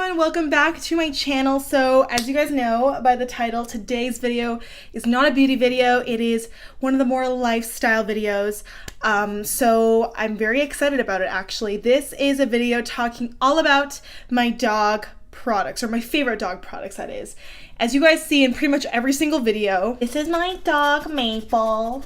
everyone, welcome back to my channel. So as you guys know by the title, today's video is not a beauty video. It is one of the more lifestyle videos. So I'm very excited about it actually. This is a video talking all about my dog products, or my favorite dog products that is. As you guys see in pretty much every single video, this is my dog Maple.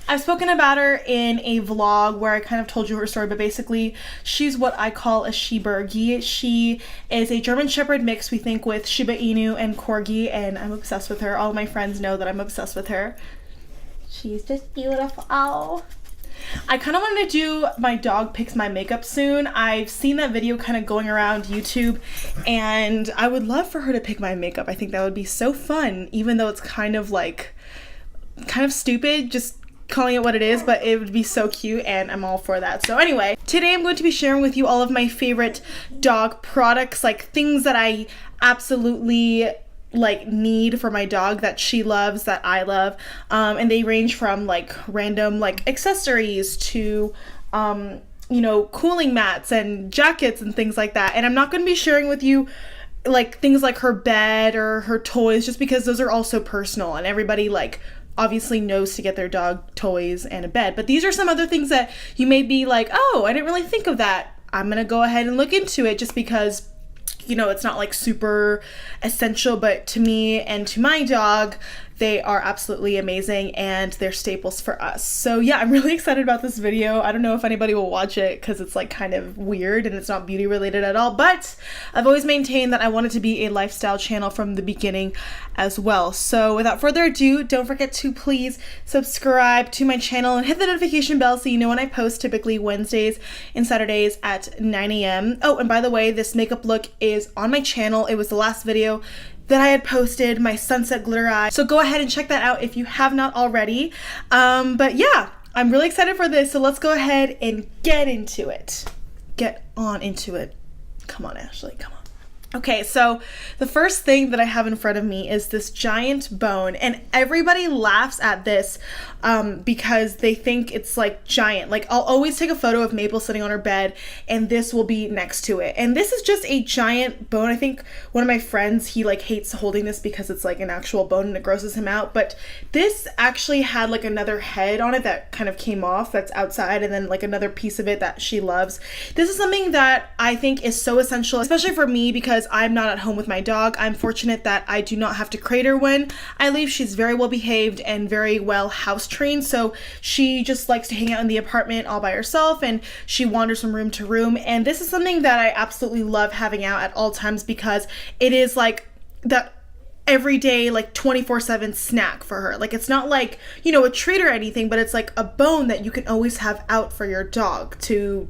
I've spoken about her in a vlog where I kind of told you her story, but basically she's what I call a Shebergie. She is a German Shepherd mix, we think, with Shiba Inu and Corgi, and I'm obsessed with her. All of my friends know that I'm obsessed with her. She's just beautiful. I kind of wanted to do my dog picks my makeup soon. I've seen that video kind of going around YouTube, and I would love for her to pick my makeup. I think that would be so fun, even though it's kind of stupid, just calling it what it is, but it would be so cute and I'm all for that. So anyway, today I'm going to be sharing with you all of my favorite dog products, like things that I absolutely need for my dog that she loves, that I love, and they range from random accessories to cooling mats and jackets and things like that. And I'm not going to be sharing with you things like her bed or her toys, just because those are also personal and everybody obviously knows to get their dog toys and a bed. But these are some other things that you may be like, oh, I didn't really think of that. I'm gonna go ahead and look into it, just because it's not super essential, but to me and to my dog, they are absolutely amazing and they're staples for us. So yeah, I'm really excited about this video. I don't know if anybody will watch it because it's kind of weird and it's not beauty related at all, but I've always maintained that I wanted to be a lifestyle channel from the beginning as well. So without further ado, don't forget to please subscribe to my channel and hit the notification bell so you know when I post, typically Wednesdays and Saturdays at 9 a.m. Oh, and by the way, this makeup look is on my channel. It was the last video that I had posted, my sunset glitter eye. So go ahead and check that out if you have not already. But yeah, I'm really excited for this. So let's go ahead and get into it. Get on into it. Come on, Ashley, come on. Okay, so the first thing that I have in front of me is this giant bone, and everybody laughs at this because they think it's giant. I'll always take a photo of Maple sitting on her bed and this will be next to it. And this is just a giant bone. I think one of my friends, he hates holding this because it's an actual bone and it grosses him out. But this actually had another head on it that kind of came off, that's outside, and then another piece of it that she loves. This is something that I think is so essential, especially for me, because I'm not at home with my dog. I'm fortunate that I do not have to crate her when I leave. She's very well behaved and very well house trained, so she just likes to hang out in the apartment all by herself and she wanders from room to room. And this is something that I absolutely love having out at all times, because it is that everyday 24/7 snack for her. It's not a treat or anything, but it's a bone that you can always have out for your dog to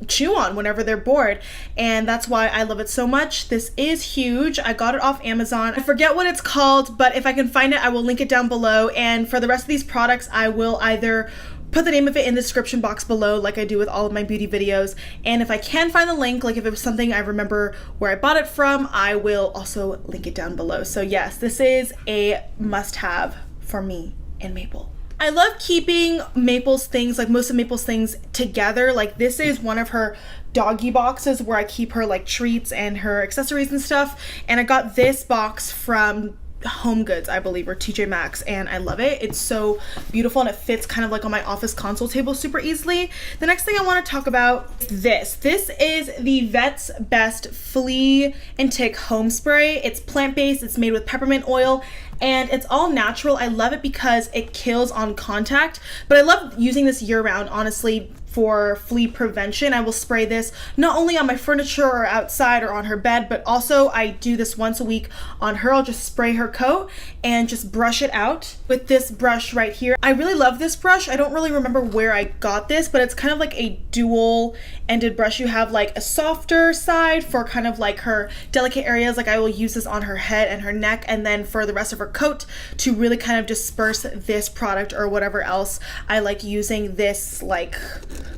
chew on whenever they're bored, and that's why I love it so much. This is huge. I got it off Amazon. I forget what it's called, but if I can find it, I will link it down below. And for the rest of these products, I will either put the name of it in the description box below, like I do with all of my beauty videos, and if I can find the link, if it was something I remember where I bought it from, I will also link it down below. So yes, this is a must-have for me and Maple. I love keeping Maple's things, most of Maple's things together. This is one of her doggy boxes where I keep her treats and her accessories and stuff. And I got this box from Home Goods, I believe, or TJ Maxx, and I love it. It's so beautiful and it fits kind of on my office console table super easily. The next thing I want to talk about is this. This is the Vet's Best Flea and Tick Home Spray. It's plant-based, it's made with peppermint oil, and it's all natural. I love it because it kills on contact, but I love using this year-round, honestly. For flea prevention, I will spray this not only on my furniture or outside or on her bed, but also I do this once a week on her. I'll just spray her coat and just brush it out with this brush right here. I really love this brush. I don't really remember where I got this, but it's kind of a dual ended brush. You have a softer side for kind of her delicate areas. I will use this on her head and her neck, and then for the rest of her coat to really kind of disperse this product or whatever else I like using this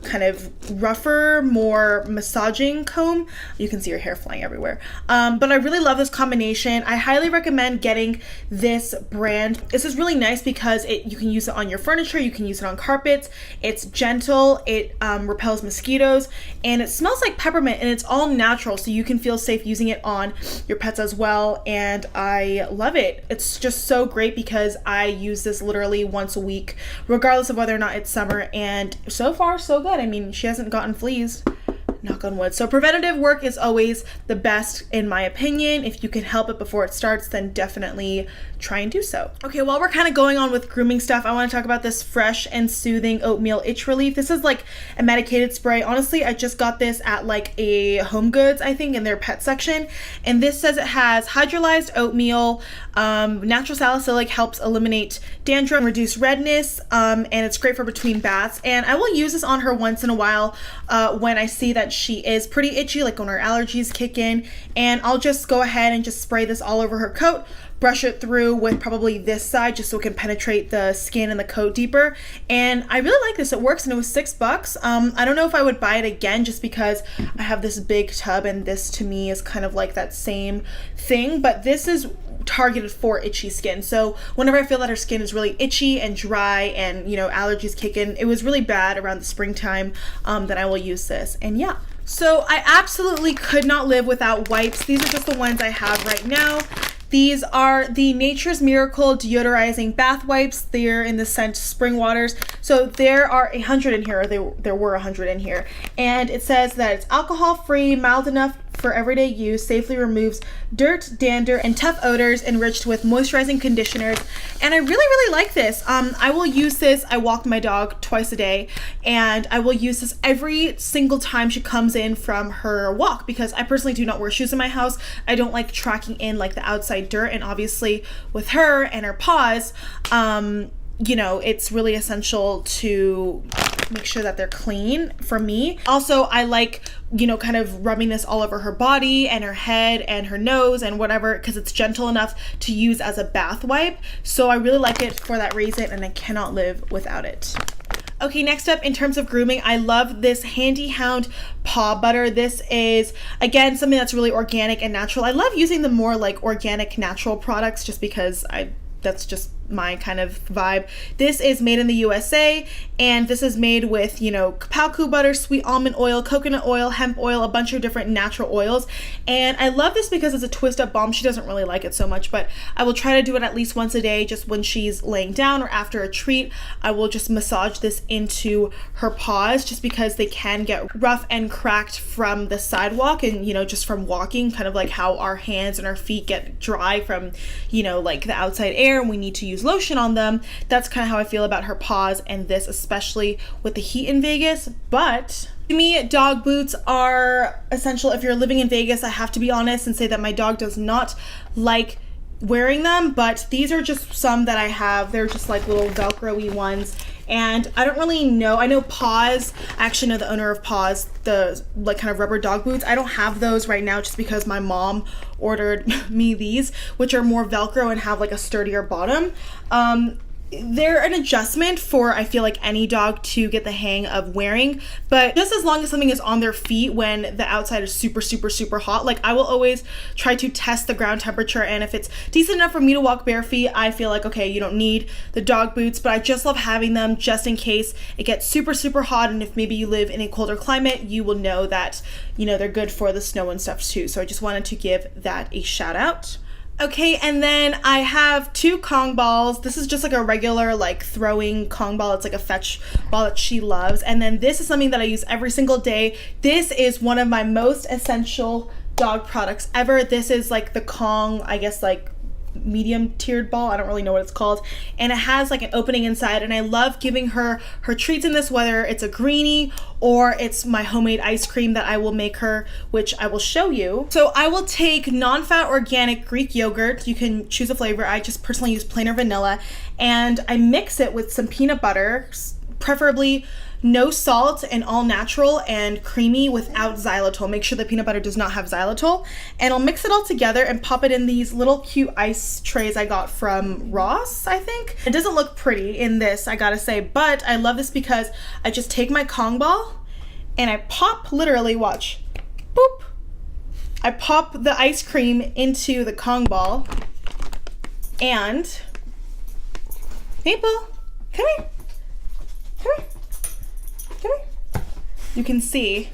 kind of rougher, more massaging comb. You can see her hair flying everywhere. But I really love this combination. I highly recommend getting this brand. This is really nice because you can use it on your furniture, you can use it on carpets. It's gentle, it repels mosquitoes, and it smells like peppermint, and it's all natural, so you can feel safe using it on your pets as well. And I love it. It's just so great because I use this literally once a week, regardless of whether or not it's summer, and so far so good. I mean, she hasn't gotten fleas, knock on wood. So preventative work is always the best in my opinion. If you can help it before it starts, then definitely try and do so. Okay, while we're kind of going on with grooming stuff, I want to talk about this Fresh and Soothing Oatmeal Itch Relief. This is like a medicated spray. Honestly, I just got this at like a Home Goods, I think, in their pet section. And this says it has hydrolyzed oatmeal, natural salicylic, helps eliminate dandruff, reduce redness, and it's great for between baths. And I will use this on her once in a while when I see that she is pretty itchy, like when her allergies kick in. And I'll just go ahead and just spray this all over her coat, brush it through with probably this side just so it can penetrate the skin and the coat deeper. And I really like this. It works, and it was $6. I don't know if I would buy it again just because I have this big tub, and this to me is kind of like that same thing, but this is targeted for itchy skin. So whenever I feel that her skin is really itchy and dry and, you know, allergies kick in, it was really bad around the springtime, then I will use this. And yeah. So I absolutely could not live without wipes. These are just the ones I have right now. These are the Nature's Miracle Deodorizing Bath Wipes. They're in the scent Spring Waters. So there are 100 in here, or there were 100 in here. And it says that it's alcohol-free, mild enough for everyday use, safely removes dirt, dander, and tough odors, enriched with moisturizing conditioners. And I really like this. I will use this. I walk my dog twice a day, and I will use this every single time she comes in from her walk, because I personally do not wear shoes in my house. I don't like tracking in like the outside dirt, and obviously with her and her paws, you know, it's really essential to make sure that they're clean for me. Also, I like, you know, kind of rubbing this all over her body and her head and her nose and whatever, because it's gentle enough to use as a bath wipe. So I really like it for that reason, and I cannot live without it. Okay, next up, in terms of grooming, I love this Handy Hound paw butter. This is, again, something that's really organic and natural. I love using the more like organic, natural products just because that's just my kind of vibe. This is made in the USA, and this is made with, you know, Kapalku butter, sweet almond oil, coconut oil, hemp oil, a bunch of different natural oils. And I love this because it's a twist up balm. She doesn't really like it so much, but I will try to do it at least once a day, just when she's laying down or after a treat. I will just massage this into her paws, just because they can get rough and cracked from the sidewalk and, you know, just from walking, kind of like how our hands and our feet get dry from, you know, like the outside air, and we need to use lotion on them. That's kind of how I feel about her paws, and this especially with the heat in Vegas. But to me, dog boots are essential. If you're living in Vegas, I have to be honest and say that my dog does not like wearing them, but these are just some that I have. They're just like little Velcro-y ones, and I don't really know. I know Paws, I actually know the owner of Paws, the like kind of rubber dog boots. I don't have those right now just because my mom ordered me these, which are more Velcro and have like a sturdier bottom. They're an adjustment for, I feel like, any dog to get the hang of wearing, but just as long as something is on their feet when the outside is super hot, like I will always try to test the ground temperature, and if it's decent enough for me to walk bare feet, I feel like, okay, you don't need the dog boots, but I just love having them just in case it gets super hot, and if maybe you live in a colder climate, you will know that, you know, they're good for the snow and stuff too. So I just wanted to give that a shout out. Okay, and then I have 2 Kong balls. This is just like a regular like throwing Kong ball. It's like a fetch ball that she loves. And then this is something that I use every single day. This is one of my most essential dog products ever. This is like the Kong, I guess, like medium tiered ball. I don't really know what it's called, and it has like an opening inside, and I love giving her treats in this, whether it's a greenie or it's my homemade ice cream that I will make her, which I will show you. So I will take non-fat organic Greek yogurt. You can choose a flavor. I just personally use plain or vanilla, and I mix it with some peanut butter, preferably no salt and all natural and creamy without xylitol. Make sure the peanut butter does not have xylitol. And I'll mix it all together and pop it in these little cute ice trays I got from Ross, I think. It doesn't look pretty in this, I gotta say, but I love this because I just take my Kong ball and I pop, literally, watch, boop. I pop the ice cream into the Kong ball and, Maple, come here, come here, come here. You can see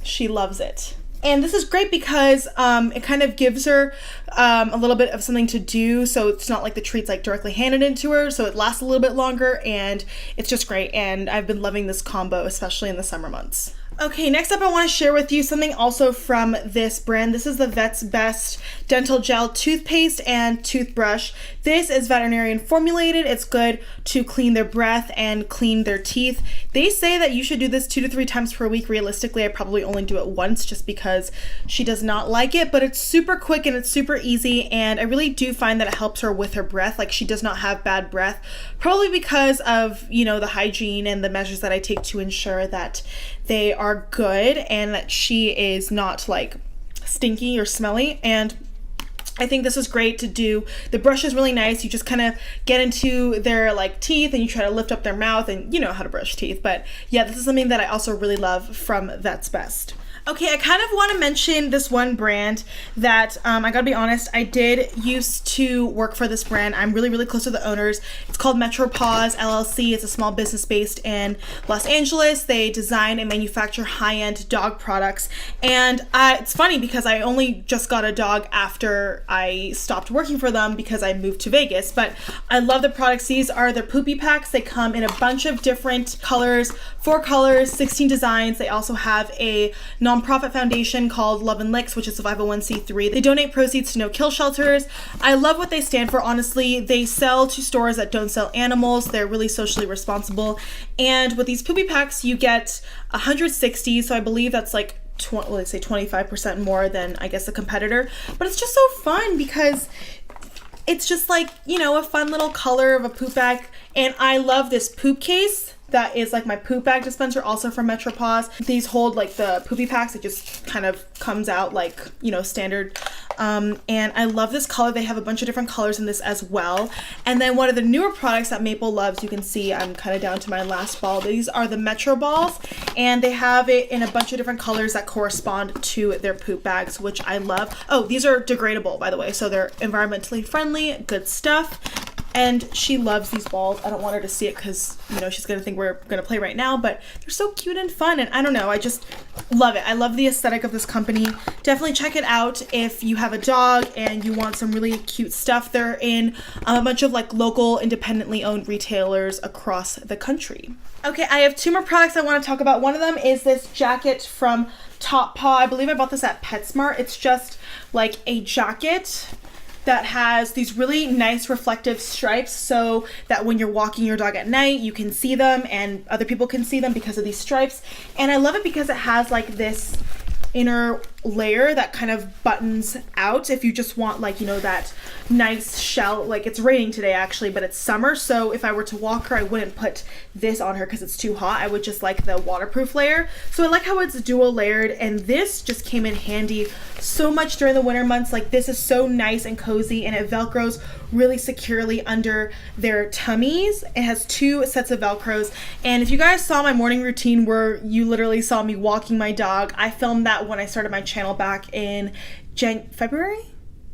she loves it. And this is great because it kind of gives her a little bit of something to do, so it's not like the treat's like directly handed into her, so it lasts a little bit longer, and it's just great. And I've been loving this combo, especially in the summer months. Okay, next up I want to share with you something also from this brand. This is the Vet's Best Dental Gel Toothpaste and Toothbrush. This is veterinarian formulated. It's good to clean their breath and clean their teeth. They say that you should do this 2 to 3 times per week. Realistically, I probably only do it once just because she does not like it, but it's super quick and it's super easy, and I really do find that it helps her with her breath. Like, she does not have bad breath, probably because of, you know, the hygiene and the measures that I take to ensure that they are good and that she is not like stinky or smelly. And I think this is great to do. The brush is really nice. You just kind of get into their like teeth and you try to lift up their mouth, and you know how to brush teeth. But yeah, this is something that I also really love from Vet's Best. Okay, I kind of want to mention this one brand that I gotta be honest, I did used to work for this brand. I'm really, really close to the owners. It's called Paws LLC. It's a small business based in Los Angeles. They design and manufacture high-end dog products. And it's funny because I only just got a dog after I stopped working for them because I moved to Vegas. But I love the products. These are their Poopie Packs. They come in a bunch of different colors, 4 colors, 16 designs. They also have a nonprofit foundation called Love and Licks, which is a 501c3. They donate proceeds to no-kill shelters. I love what they stand for, honestly. They sell to stores that don't sell animals. They're really socially responsible. And with these Poopie Packs, you get 160, so I believe that's like, let's say 25% more than, I guess, a competitor. But it's just so fun because it's just like, you know, a fun little color of a poop bag. And I love this Poopcase. That is like my poop bag dispenser, also from Paws. These hold like the Poopie Packs. It just kind of comes out like, you know, standard. And I love this color. They have a bunch of different colors in this as well. And then one of the newer products that Maple loves, you can see I'm kind of down to my last ball. These are the Metro balls, and they have it in a bunch of different colors that correspond to their poop bags, which I love. Oh, these are degradable, by the way, so they're environmentally friendly, good stuff. And she loves these balls. I don't want her to see it because, you know, she's going to think we're going to play right now, but they're so cute and fun. And I don't know, I just love it. I love the aesthetic of this company. Definitely check it out if you have a dog and you want some really cute stuff. They're in a bunch of like local independently owned retailers across the country. Okay, I have 2 more products I want to talk about. One of them is this jacket from Top Paw. I believe I bought this at PetSmart. It's just like a jacket that has these really nice reflective stripes so that when you're walking your dog at night, you can see them and other people can see them because of these stripes. And I love it because it has like this inner layer that kind of buttons out if you just want, like, you know, that nice shell. Like, it's raining today actually, but it's summer, so if I were to walk her, I wouldn't put this on her because it's too hot. I would just like the waterproof layer. So I like how it's dual layered, and this just came in handy so much during the winter months. Like, this is so nice and cozy, and it velcros really securely under their tummies. It has 2 sets of velcros, and if you guys saw my morning routine where you literally saw me walking my dog, I filmed that when I started my channel back in February?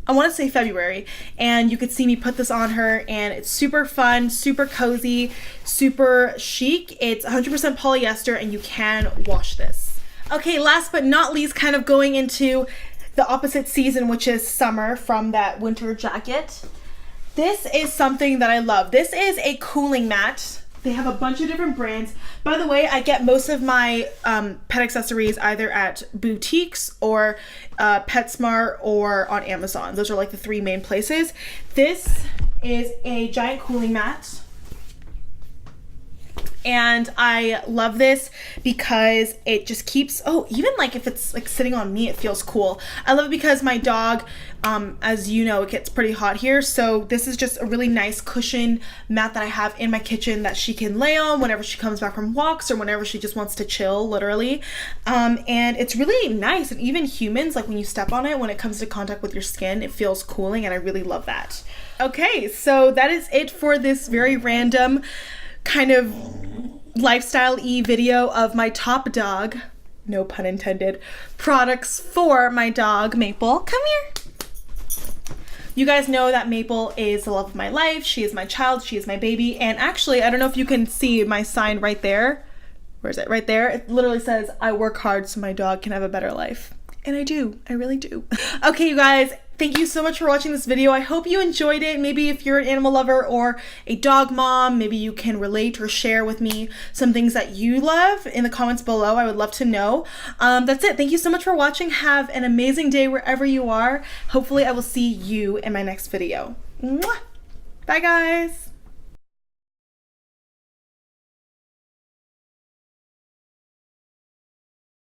I want to say February, and you could see me put this on her, and it's super fun, super cozy, super chic. It's 100% polyester, and you can wash this. Okay, last but not least, kind of going into the opposite season, which is summer, from that winter jacket. This is something that I love. This is a cooling mat. They have a bunch of different brands. By the way, I get most of my pet accessories either at boutiques or PetSmart or on Amazon. Those are like the 3 main places. This is a giant cooling mat. And I love this because it just keeps, oh, even like if it's like sitting on me, it feels cool. I love it because my dog, as you know, it gets pretty hot here. So this is just a really nice cushion mat that I have in my kitchen that she can lay on whenever she comes back from walks or whenever she just wants to chill, literally. And it's really nice. And even humans, like when you step on it, when it comes to contact with your skin, it feels cooling, and I really love that. Okay, so that is it for this very random kind of lifestyle-y video of my top dog, no pun intended, products for my dog Maple. Come here. You guys know that Maple is the love of my life. She is my child, she is my baby, and actually, I don't know if you can see my sign right there. Where is it? Right there. It literally says, I work hard so my dog can have a better life. And I do. I really do. Okay, you guys, thank you so much for watching this video. I hope you enjoyed it. Maybe if you're an animal lover or a dog mom, maybe you can relate or share with me some things that you love in the comments below. I would love to know. That's it. Thank you so much for watching. Have an amazing day wherever you are. Hopefully I will see you in my next video. Mwah! Bye, guys.